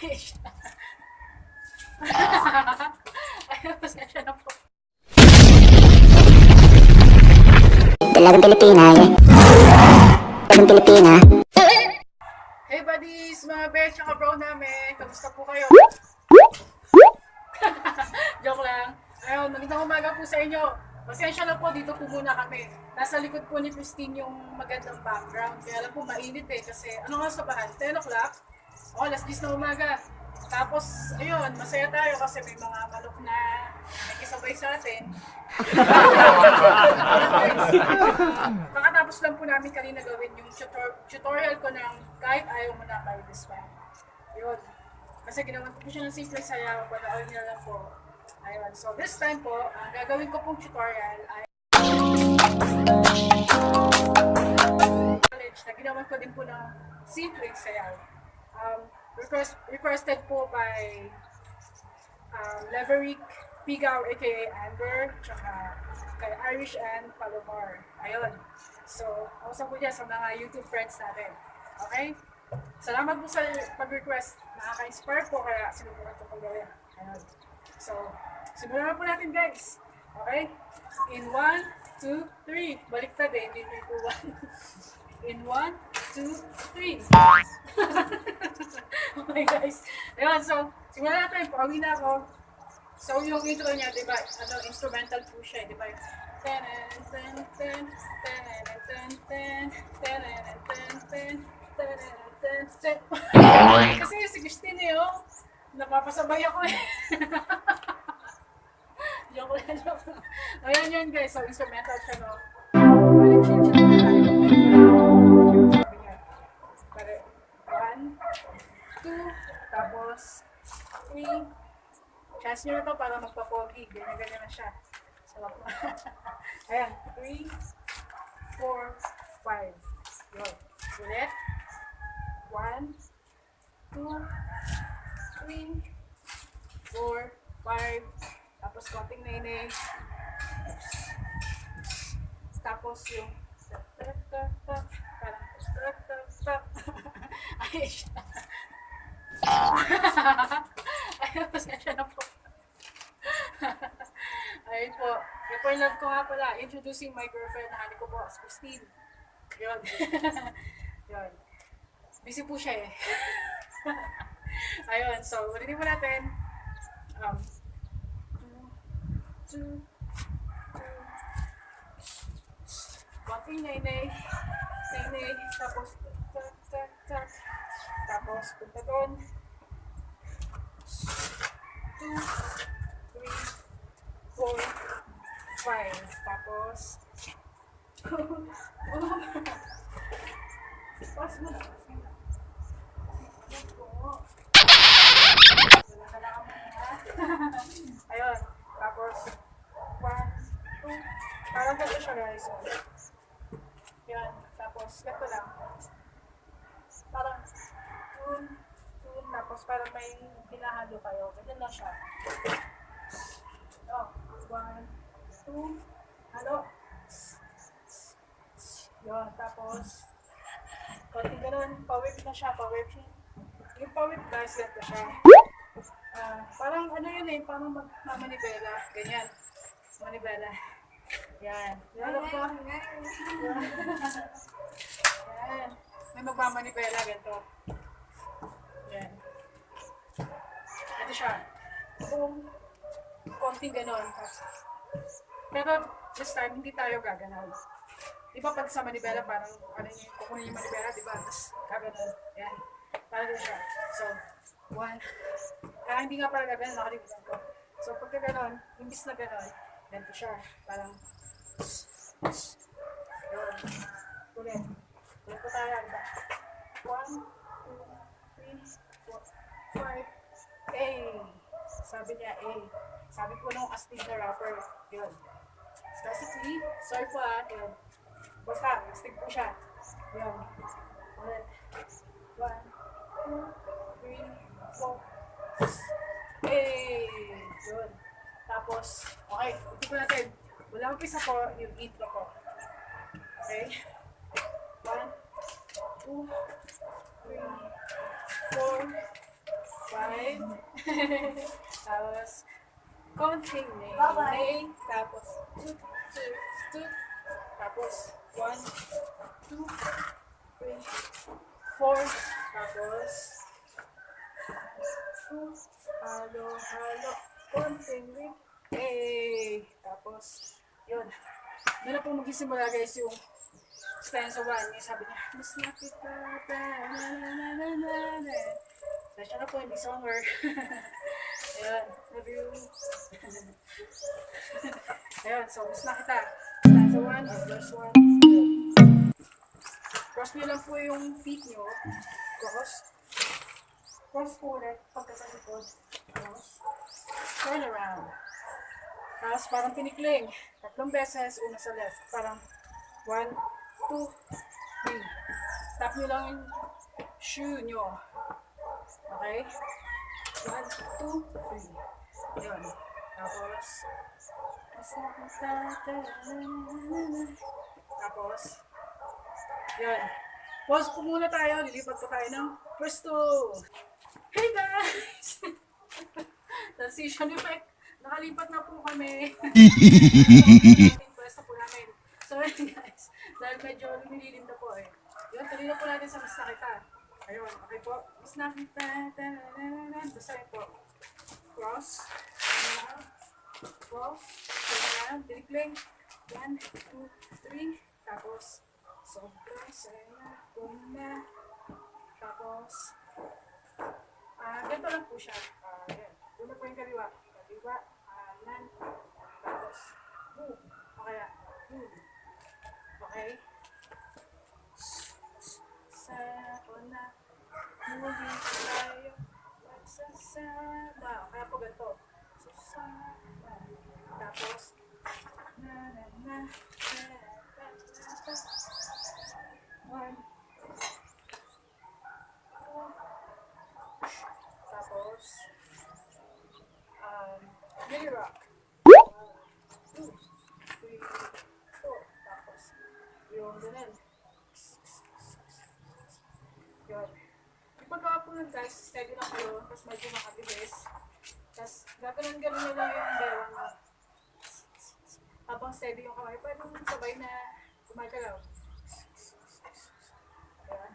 Ayun, pasensya na po. Dalagang Pilipina, Dalagang Pilipina. Hey buddies, mga besh, tsaka bro namin. Kamusta po kayo? Joke lang. Ayun, magandang umaga po sa inyo. Pasensya lang po, dito po muna kami. Nasa likod po ni Christin yung magandang background. Kaya lang po mainit kasi ano nga sa bahan? 10 o'clock? O, alas 10 na umaga. Tapos, ayun, masaya tayo kasi may mga manok na nakikisabay sa atin. Kakatapos lang po namin kanina gawin yung tutorial ko ng kahit ayaw mo na tayo this time. Yun. Kasi ginawan ko po siya ng simple sayaw, panoorin niyo lang po. Ayun. So this time po, ang gagawin ko pong tutorial ay college na ginawan ko din po ng simple sayaw. Requested po by Leverick Pigaw aka Amber, tsaka kay Irish and Palomar. Ayun. So, kausap ko dyan sa mga YouTube friends natin. Okay? Salamat po sa pag-request. Nakaka-inspire po kaya sinubukan ko pong gawin. Ayun. So, simulan na po natin guys. Okay? In 1, 2, 3. Baliktad hindi 3, 2, 1. In 1, 2, 3. Okay guys. Ayun, so, simulan natin. Pauwi na ako. So, yung intro niya, diba, instrumental po siya, diba? Kasi si Christin napapasabay ako Joke lang. Ayan yun guys, so instrumental siya, no? Chill tayo. Sabi niya. 1, 2, tapos 3. Chance nyo na to para magpa-pogi. Ganyan na siya. Sarap na. Ayan. 3, 4, 5. Yun. Ulit. 1, 2, 3, 4, 5. Tapos konting nene. Tapos yung parang ay siya. Ayun, pasensya na po. Ayun po. Yung for love ko nga pala, introducing my girlfriend na ko po, si Christin. Yun. Yun. Busy po siya Ayun, so, ulitin mo natin. 2, 2. Konting nainay. Nainay. Tapos, tak. Tapos, punta doon. 2, 3, 4, 5. Tapos, pas mo na. Ayun. Tapos, 1, 2. Parang ganito siya guys. Yan. Tapos, ganito lang. Parang, 2. Tapos parang may pinahalo kayo. Ganyan lang siya. 1, 2, halo. Yun, tapos konting ganun, pa-whip na siya, pa-whip siya. Yung pa-whip guys, ganito siya. Parang yun parang manibela. Ganyan. Manibela. Yan. Yan. Yan. May magmamanibela, ganito. Yan. Ito siya. Konting ganon. Pero this time, hindi tayo gaganaw. Diba pag sa manibela, parang kukunin yung manibela, diba? Tapos gaganon. Yan. Parang siya. So, 1. Hindi nga pala gaganon, nakalimutan ko. So, pagka ganon, imbis na ganon, ganito siya. Parang, yun. Ulit. Ulit ko tayo. 1, 2, 3, 4, 5. A. Sabi niya A. Sabi ko nung astig na rapper. Yun. Basically, sorry po yun. Basta, astig po siya. Yun. Ulit. 1, 2, 3, 4. A. Yun. Tapos, okay. Ito po natin. Wala umpisa ko yung intro ko. Okay? 1, 2, 3, 4, 5. Tapos, konting nay. Tapos, toot, toot, toot. Tapos, 1, 2, 3, 4. Tapos, halo, halo. Konting whip. Hey! Tapos, yun. Doon na po magsisimula guys yung stanza 1. Yung sabi niya, mas nakita, ta-na-na-na-na-na. Sasya na po, hindi songer. Ayan, love you. Ayan, so mas nakita. Stanza 1 or verse 1. Cross nyo lang po yung feet nyo. Cross. Cross po ulit. Pagkatalikod. Cross. Turn around. Tapos parang pinikling. 3 beses. Una sa left. Parang 1, 2, 3. Tap nyo lang yung shoe nyo. Okay? 1, 2, 3. Yun. Tapos, tapos, yun. Pause po muna tayo. Lilipat po tayo ng pwesto. Hey guys! Transition effect. Nakalipat na po kami. Ating pwesto po namin. Sorry guys. Dahil medyo lumililim na po eh. Yun, tuloy na po natin sa mas nakita. Ayun, okay po. Mas nakita. Basta yun po. Cross. Cross. Tinikling. 1, 2, 3. Tapos, sobrang saya ko na. Tapos, ganito lang po siya. Ayan. Una po yung kaliwa. Kaliwa, kanan. Tapos, boom. O kaya, boom. Okay? Sa na, muli tayo magsasama. Kaya po ganito. Susama. Tapos, na na na na. 1, 2. Tapos, mini rock. 1, 2, 3, 4. Tapos, yung ganun. Yun. Ipagawa po nun guys, steady lang kayo, tapos medyo makabilis. Tapos, gaganon-ganon nyo lang yung bewang mo. Habang steady yung kamay, pwede mong sabay na gumagalaw. Ayan.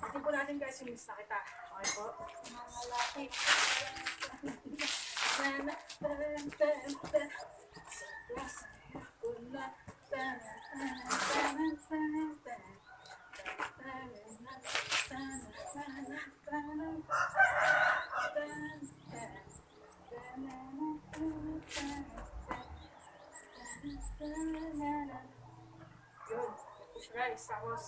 Ito po natin guys yung miss na kita. Okay po? Mga laki. Sana, yun. Push guys. Tapos,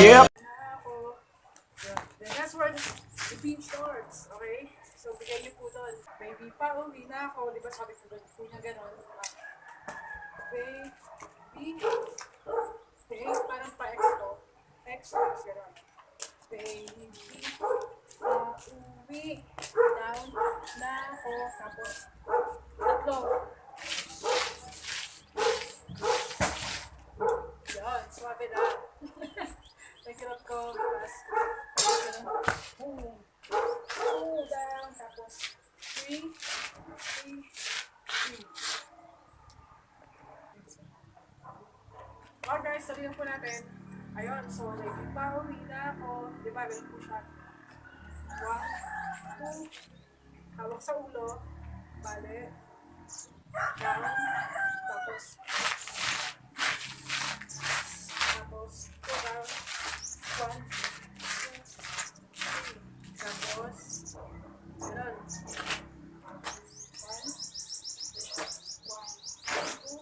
Yep. ako. Then that's where the beat starts. Okay? So, bigay niyo po doon. Baby, pauwi na ako. Di ba sabi ko doon po niya gano'n? Baby. Parang pa-exto. Exto. Gano'n. Baby. Pauwi. Down na ako. Tapos, tatlo. Yan. Swabe na. Nagkirot ko. Tapos, boom. Down. Tapos, 3, 3, 3. Okay guys, sabihin po natin. Ayun, so baby, pauwi na ako. Di ba, ganun po siya. 1, 2. Hawak sa ulo. Bale. Down. Tapos, go down. 1, 2, 3. Tapos, ganun. 1, 2.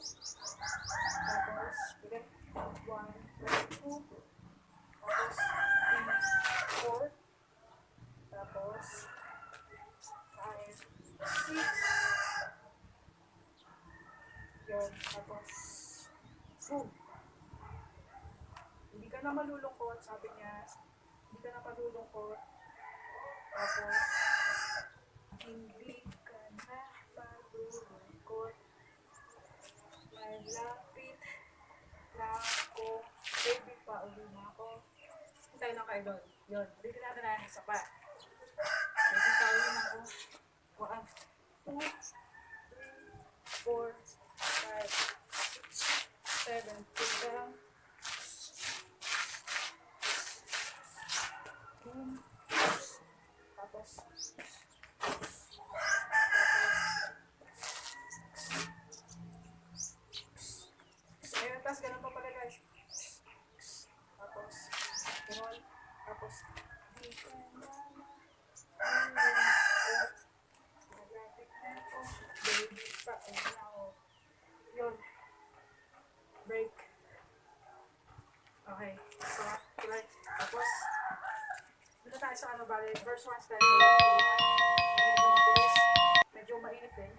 Tapos, bigat. 1, 2. Tapos, 3, 4. Tapos, 5, 6. Yun. Tapos, boom. Hindi ka na malulungkot, sabi niya. Hindi ka na malulungkot. Tapos, hindi ka na malulungkot. Malapit na ako. Baby, pauwi na ako. tayo ng kailon. Yun. Ulitin natin na isa pa. Ulitin tayo ng 1, 2, 3, 4, 5, 6, 7, 8 down. Boom. Tapos. Ayun, tapos ganun pa pala guys. Tapos, gano'n. Tapos, di ka na malapit na ako. Baby pa, ayun na ako. Yun. Break. Okay. So, right. Tapos, dito tayo sa ano, bali, verse 1 tayo. Medyo mabilis. Medyo mainit din.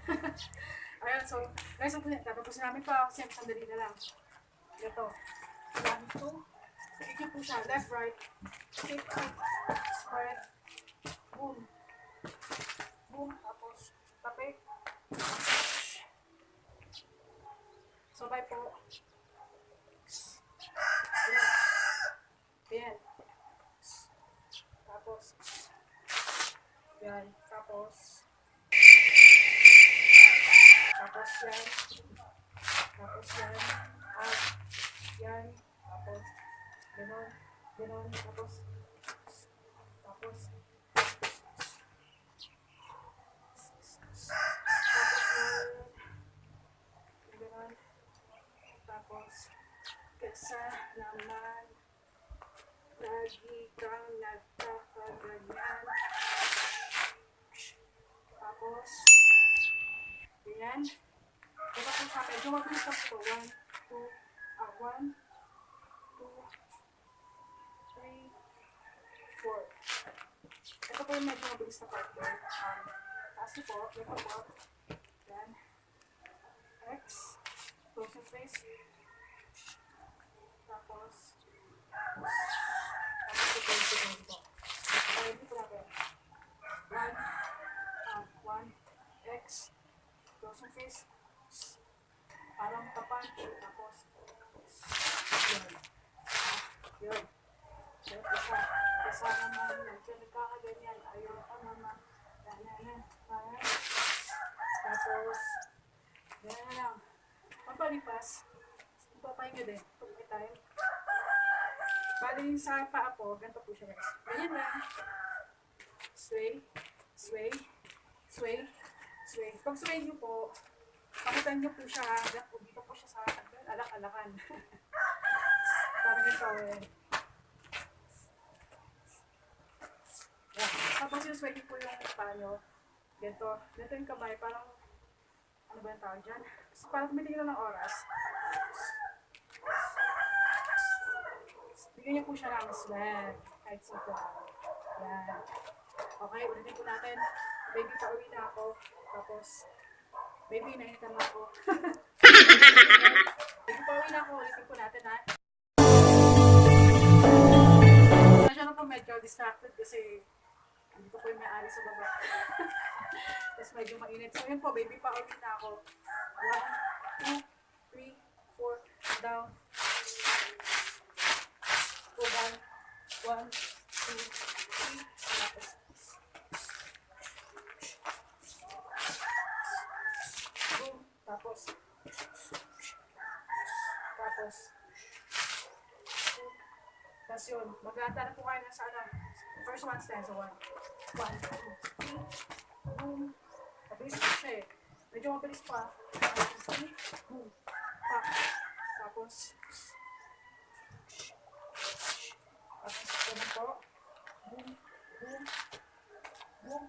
Ayan, so, guys, tatapusin namin pa kasi sandali na lang. Ito. One, two. Ikip po siya. Left, right. Kick, kick. Spread. Boom. Boom. Tapos, tapik. Sabay po. Ayan. Ayan. Tapos. Ayan. Tapos. Tapos yan. Tapos yan. Up. Yan. Tapos. Ganon. Ganon. Tapos. Tapos. Tapos yan. Ganon. Tapos. Kesa naman. Lagi kang nagkakaganyan. Tapos. Ayan. Diba po sa medyo mabilis lang po. 1, 2, 1, 2, 3, 4. Ito po yung medyo mabilis na part ko. Taas niyo po. Ito po. Ayan. X. Close your face. Tapos. Tapos ito yung siguro po. Okay, dito natin. 1, X. Close your face. Parang kapunch. Tapos. Yun. Yun. Yun. Isa naman. Nagkakaganyan. Ayun pa naman. Tapos. Ganyan na lang. Pampalipas. Papahinga din. Pagkita tayo. Bali sa paa po. Ganito po siya guys. Ganyan lang. Sway. Sway. Sway. Sway. Pag sway nyo po, pakitan nyo po siya, dito po siya sa alak-alakan. Parang ito eh. Yeah. Tapos yung sway nyo po yung paa nyo. Ganito. Ganito yung kamay. Parang, ano ba yung tawag dyan? So, parang tumitigil ng oras. Bigyan nyo po siya ng swag. Kahit sito. Yan. Okay, ulitin po natin. Baby, pauwi na ako. Tapos, baby, nahitan na ako. Baby, pauwi na ako. Ulitin po natin, ha? Nasya na po medyo distracted kasi andito po yung may-ari sa baba. Tapos medyo mainit. So, yun po, baby, pauwi na ako. 1, 2, 3, 4, down. Go down. 1, 2, 3, tapos. Tapos, tapos yun, maghahanda na po kayo na sa ano, first one stanza, 1, 2, 3, boom, mabilis po siya eh, medyo mabilis pa, 1, 2, boom, pak, tapos, ganun po, boom, boom, boom,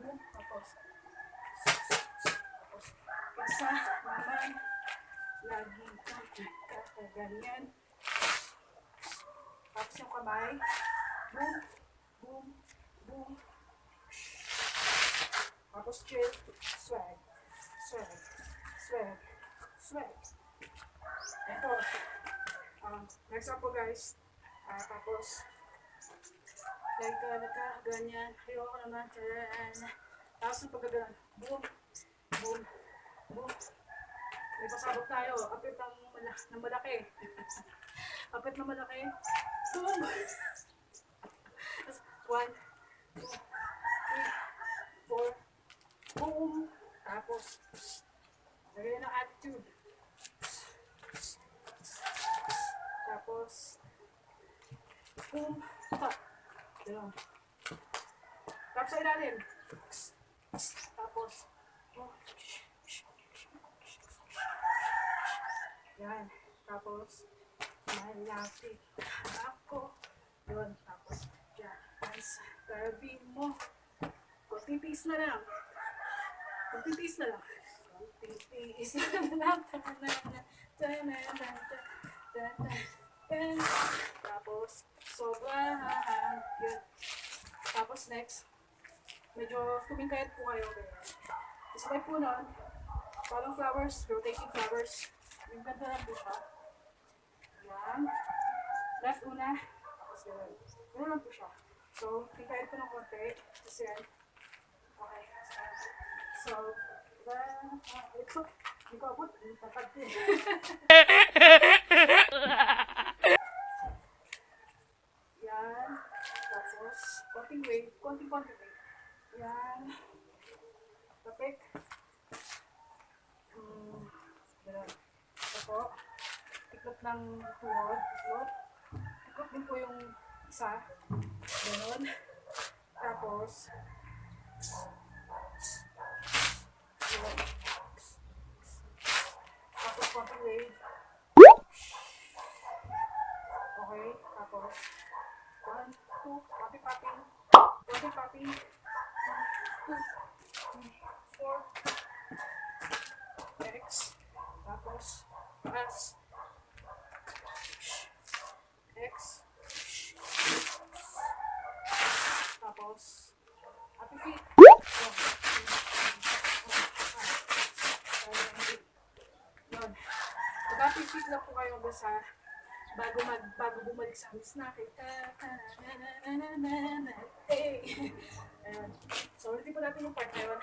boom, tapos, Kesa naman, lagi kang kakaganyan. Tapos yung kamay. Boom, boom, boom. Tapos chill. Swag, swag, swag, swag. Ito. Next up po guys. Tapos, like nagkakaganyan. Ayoko naman. Tapos yung pagkagalan. Boom, boom. Boom. May pasabog tayo. Apit ng malaki. Apit na malaki. Boom. Boom. Pa. Ganun. Tap sa ilalim. Tapos, oh. Yan. Tapos, malapit ako. Yun. Tapos, dyan. Sa tabi mo. Kunting tiis na lang. Kunting tiis na lang. Kunting tiis na lang. Tapos, sobrang yun. Tapos next, medyo kumingkayat po kayo. Step po nun, parang flowers, rotating flowers. Yung ganda lang po siya. Yan. Left una. Tapos gano'n. Gano'n lang po siya. So, kumingkayat po ng konti. Tapos yan. Okay. So, hindi ko abot. Tatag din. Yan. Tapos, konting weight. Konting weight. Yan. Tapik. Ganun. Ito po. Tiklop ng tuhod. Tiklop. Tiklop din po yung isa. Ganun. Tapos, ganun. Tapos, konting weight. Okay. Tapos, 1, 2, popping. 1, 2, 3, 4. X. Tapos, pass. X. Tapos, happy feet. Yun. Mag-happy feet lang po kayo basta bago bumalik sa miss na kita. Ayan. So, ulitin po natin yung part na yun.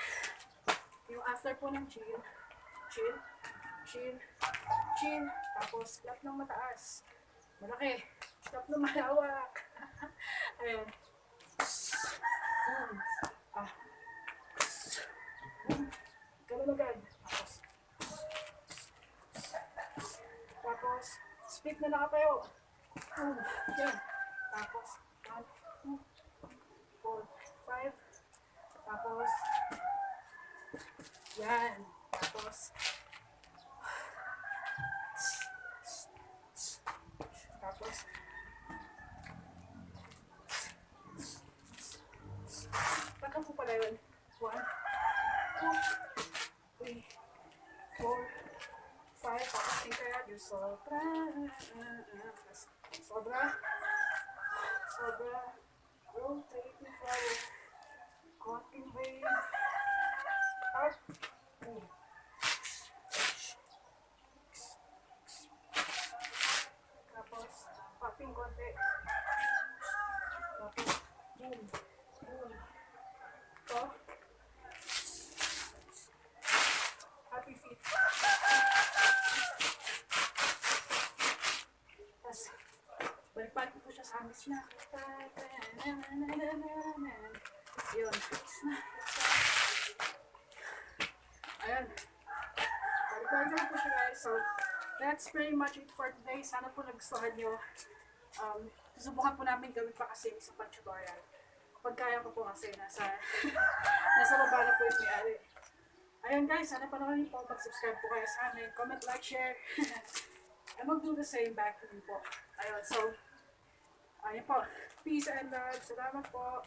Yung after po ng chill. Tapos, clap ng mataas. Malaki. Clap ng malawak. Ayan. Ganun agad. Tapos, split na nakatayo. Yan. Tapos, 1, 2, 4, 5. Tapos, yan. Tapos, baka po pala yun. 1, 2, 3, 4, 5. Tapos, kaya yung sobra. Rotating flower. Cotton wave. Up. Tapos, popping konti. Tapos, boom. Ito. Happy feet. Tapos, balik-balik po siya sa amis na. Yun. Ayan. Balik-balik na po siya guys. So, that's pretty much it for today. Sana po nagustuhan nyo. Susubukan po namin gawin pa kasi sa tutorial. Kapag kaya ko po kasi nasa baba na po yung may-ari. Ayun guys, sana panoorin po. Mag-subscribe po kayo sa amin. Comment, like, share. And mag-do the same back to me po. Ayun, so, ayun po. Peace and love. Salamat po.